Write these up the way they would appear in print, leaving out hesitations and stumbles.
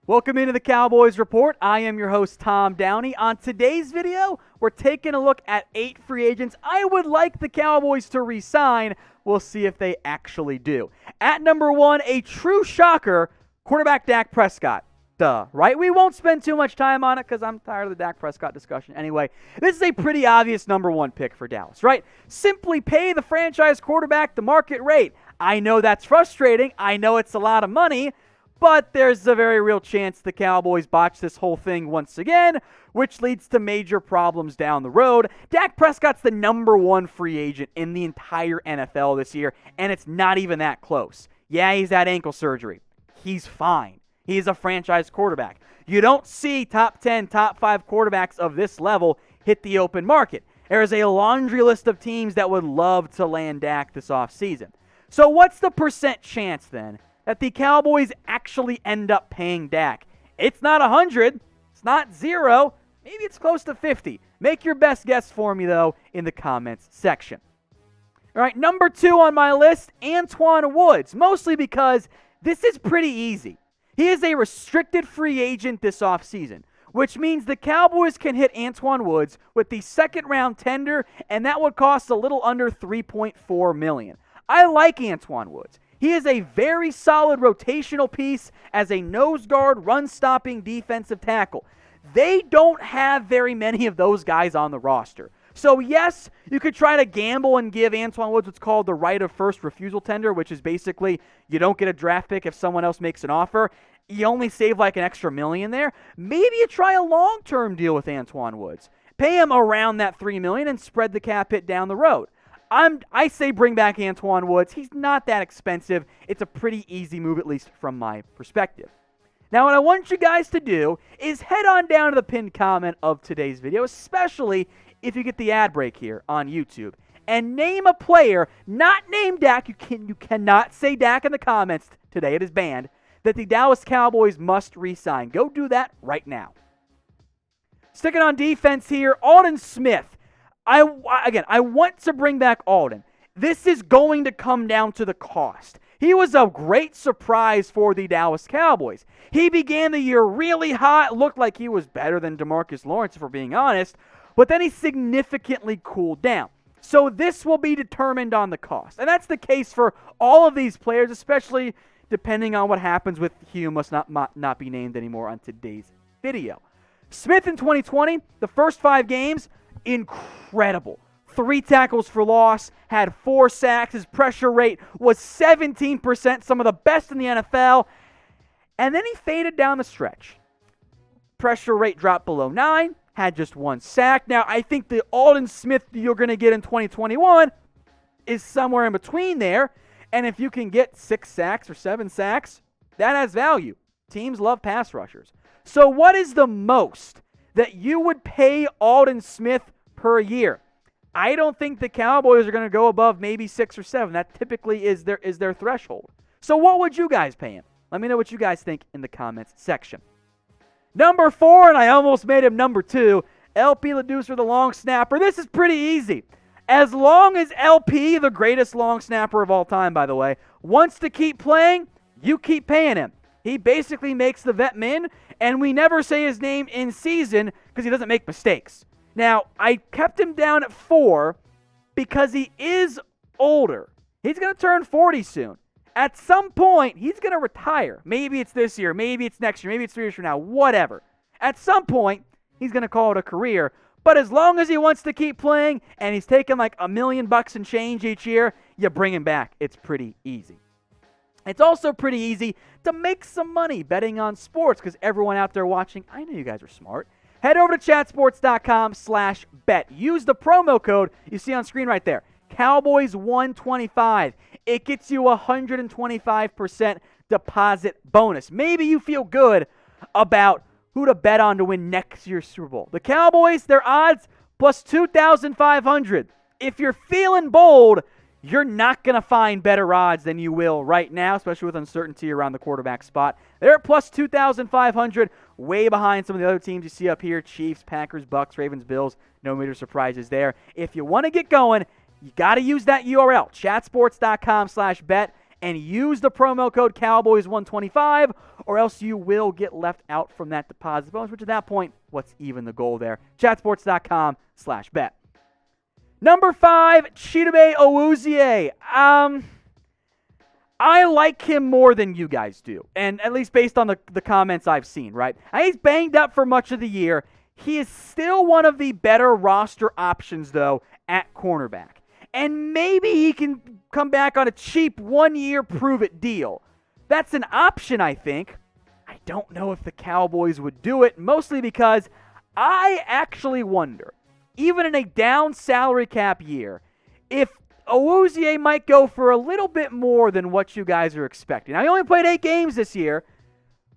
Welcome into the Cowboys Report. I am your host, Tom Downey. On today's video, we're taking a look at 8 free agents I would like the Cowboys to re-sign. We'll see if they actually do. At number 1, a true shocker, quarterback Dak Prescott. Duh, right? We won't spend too much time on it because I'm tired of the Dak Prescott discussion. Anyway, this is a pretty obvious number 1 pick for Dallas, right? Simply pay the franchise quarterback the market rate. I know that's frustrating. I know it's a lot of money. But there's a very real chance the Cowboys botch this whole thing once again, which leads to major problems down the road. Dak Prescott's the number 1 free agent in the entire NFL this year, and it's not even that close. Yeah, he's had ankle surgery. He's fine. He's a franchise quarterback. You don't see top 10, top 5 quarterbacks of this level hit the open market. There's a laundry list of teams that would love to land Dak this offseason. So what's the percent chance then that the Cowboys actually end up paying Dak? It's not 100. It's not 0. Maybe it's close to 50. Make your best guess for me, though, in the comments section. All right, number 2 on my list, Antwaun Woods, mostly because this is pretty easy. He is a restricted free agent this offseason, which means the Cowboys can hit Antwaun Woods with the second-round tender, and that would cost a little under $3.4 million. I like Antwaun Woods. He is a very solid rotational piece as a nose guard, run-stopping defensive tackle. They don't have very many of those guys on the roster. So yes, you could try to gamble and give Antwaun Woods what's called the right of first refusal tender, which is basically you don't get a draft pick if someone else makes an offer. You only save like an extra $1 million there. Maybe you try a long-term deal with Antwaun Woods. Pay him around that $3 million and spread the cap hit down the road. I say bring back Antwaun Woods. He's not that expensive. It's a pretty easy move, at least from my perspective. Now, what I want you guys to do is head on down to the pinned comment of today's video, especially if you get the ad break here on YouTube, and name a player, not named Dak. You cannot say Dak in the comments today. It is banned. That the Dallas Cowboys must re-sign. Go do that right now. Sticking on defense here, Aldon Smith. I want to bring back Aldon. This is going to come down to the cost. He was a great surprise for the Dallas Cowboys. He began the year really hot, looked like he was better than DeMarcus Lawrence, if we're being honest, but then he significantly cooled down. So this will be determined on the cost. And that's the case for all of these players, especially depending on what happens with he who must not be named anymore on today's video. Smith in 2020, the first 5 games, incredible. 3 tackles for loss, had 4 sacks. His pressure rate was 17%, some of the best in the NFL. And then he faded down the stretch. Pressure rate dropped below 9, had just 1 sack. Now, I think the Aldon Smith you're going to get in 2021 is somewhere in between there. And if you can get 6 sacks or 7 sacks, that has value. Teams love pass rushers. So what is the most that you would pay Aldon Smith per year? I don't think the Cowboys are going to go above maybe 6 or 7. That typically is their threshold. So what would you guys pay him? Let me know what you guys think in the comments section. Number 4, and I almost made him number 2, LP Ladouceur, the long snapper. This is pretty easy. As long as LP, the greatest long snapper of all time, by the way, wants to keep playing, you keep paying him. He basically makes the vet min, and we never say his name in season because he doesn't make mistakes. Now, I kept him down at 4 because he is older. He's going to turn 40 soon. At some point, he's going to retire. Maybe it's this year, maybe it's next year, maybe it's 3 years from now, whatever. At some point, he's going to call it a career. But as long as he wants to keep playing and he's taking like $1 million and change each year, you bring him back. It's pretty easy. It's also pretty easy to make some money betting on sports because everyone out there watching, I know you guys are smart. Head over to chatsports.com/bet. Use the promo code you see on screen right there, Cowboys125. It gets you 125% deposit bonus. Maybe you feel good about who to bet on to win next year's Super Bowl. The Cowboys, their odds, plus 2,500. If you're feeling bold, you're not going to find better odds than you will right now, especially with uncertainty around the quarterback spot. They're at plus 2,500, way behind some of the other teams you see up here, Chiefs, Packers, Bucks, Ravens, Bills. No major surprises there. If you want to get going, you got to use that URL, chatsports.com/bet, and use the promo code Cowboys125, or else you will get left out from that deposit bonus, which at that point, what's even the goal there? Chatsports.com/bet. Number 5, Chidobe Awuzie. I like him more than you guys do, and at least based on the comments I've seen, right? He's banged up for much of the year. He is still one of the better roster options, though, at cornerback. And maybe he can come back on a cheap one-year prove-it deal. That's an option, I think. I don't know if the Cowboys would do it, mostly because I actually wonder, even in a down salary cap year, if Awuzie might go for a little bit more than what you guys are expecting. Now, he only played 8 games this year,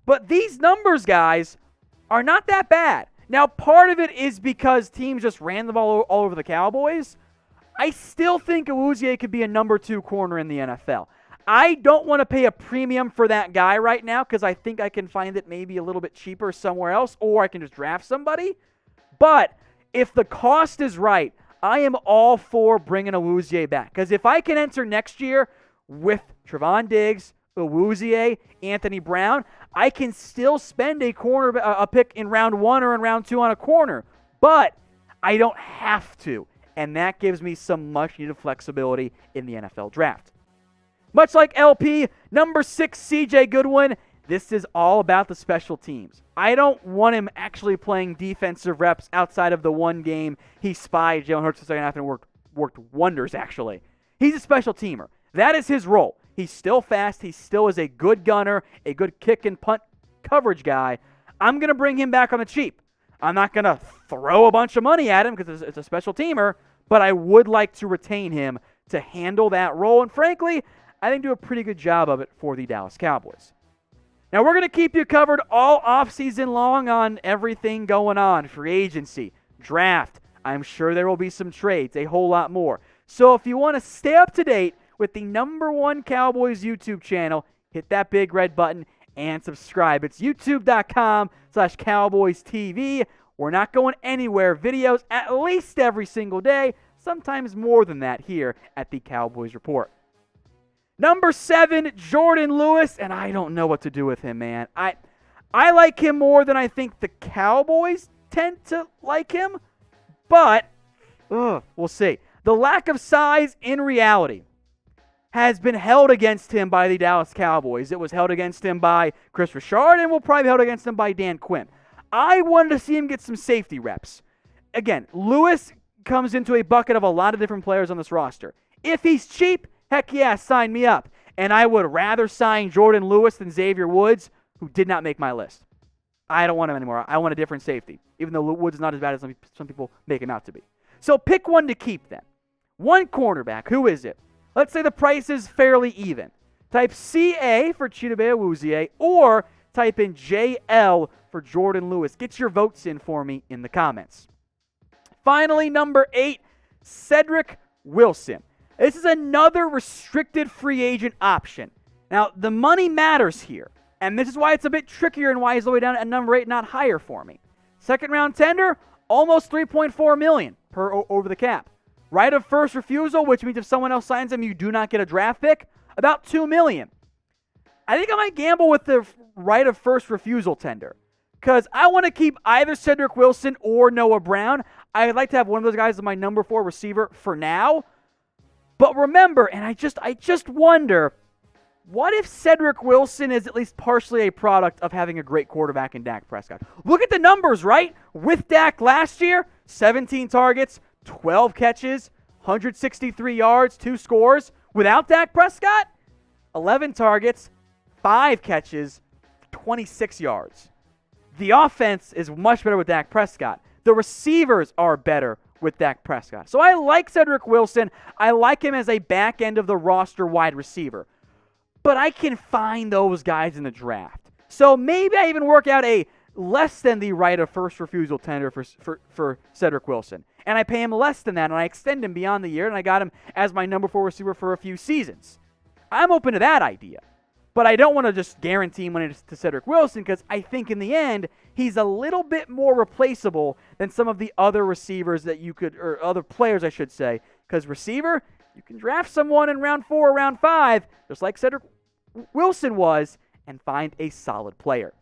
but these numbers, guys, are not that bad. Now, part of it is because teams just ran the ball all over the Cowboys. I still think Awuzie could be a number 2 corner in the NFL. I don't want to pay a premium for that guy right now because I think I can find it maybe a little bit cheaper somewhere else, or I can just draft somebody. But if the cost is right, I am all for bringing Awuzie back. Because if I can enter next year with Trevon Diggs, Awuzie, Anthony Brown, I can still spend a pick in round 1 or in round 2 on a corner. But I don't have to. And that gives me some much-needed flexibility in the NFL draft. Much like LP, number 6, CJ Goodwin, this is all about the special teams. I don't want him actually playing defensive reps outside of the one game he spied Jalen Hurts the second half and worked wonders, actually. He's a special teamer. That is his role. He's still fast. He still is a good gunner, a good kick and punt coverage guy. I'm going to bring him back on the cheap. I'm not going to throw a bunch of money at him because it's a special teamer, but I would like to retain him to handle that role. And frankly, I think do a pretty good job of it for the Dallas Cowboys. Now, we're going to keep you covered all offseason long on everything going on. Free agency, draft. I'm sure there will be some trades, a whole lot more. So if you want to stay up to date with the number 1 Cowboys YouTube channel, hit that big red button and subscribe. It's youtube.com/CowboysTV. We're not going anywhere. Videos at least every single day, sometimes more than that here at the Cowboys Report. Number 7, Jourdan Lewis, and I don't know what to do with him, man. I like him more than I think the Cowboys tend to like him, but we'll see. The lack of size in reality has been held against him by the Dallas Cowboys. It was held against him by Chris Richard and will probably be held against him by Dan Quinn. I wanted to see him get some safety reps. Again, Lewis comes into a bucket of a lot of different players on this roster. If he's cheap, heck yeah, sign me up. And I would rather sign Jourdan Lewis than Xavier Woods, who did not make my list. I don't want him anymore. I want a different safety, even though Woods is not as bad as some people make him out to be. So pick one to keep then. One cornerback. Who is it? Let's say the price is fairly even. Type CA for Chidobe Awuzie or type in JL for Jourdan Lewis. Get your votes in for me in the comments. Finally, number 8, Cedrick Wilson. This is another restricted free agent option. Now, the money matters here, and this is why it's a bit trickier and why he's all the way down at number 8, not higher for me. Second round tender, almost $3.4 million over the cap. Right of first refusal, which means if someone else signs him, you do not get a draft pick, about $2 million. I think I might gamble with the right of first refusal tender because I want to keep either Cedrick Wilson or Noah Brown. I'd like to have one of those guys as my number 4 receiver for now. But remember, and I just wonder, what if Cedrick Wilson is at least partially a product of having a great quarterback in Dak Prescott? Look at the numbers, right? With Dak last year, 17 targets, 12 catches, 163 yards, 2 scores. Without Dak Prescott, 11 targets, 5 catches, 26 yards. The offense is much better with Dak Prescott. The receivers are better with Dak Prescott. So I like Cedrick Wilson. I like him as a back end of the roster wide receiver. But I can find those guys in the draft. So maybe I even work out a less than the right of first refusal tender for Cedrick Wilson. And I pay him less than that, and I extend him beyond the year, and I got him as my number 4 receiver for a few seasons. I'm open to that idea. But I don't want to just guarantee money to Cedrick Wilson because I think in the end, he's a little bit more replaceable than some of the other receivers that you could, or other players, I should say. Because receiver, You can draft someone in round 4 or round 5, just like Cedrick Wilson was, and find a solid player.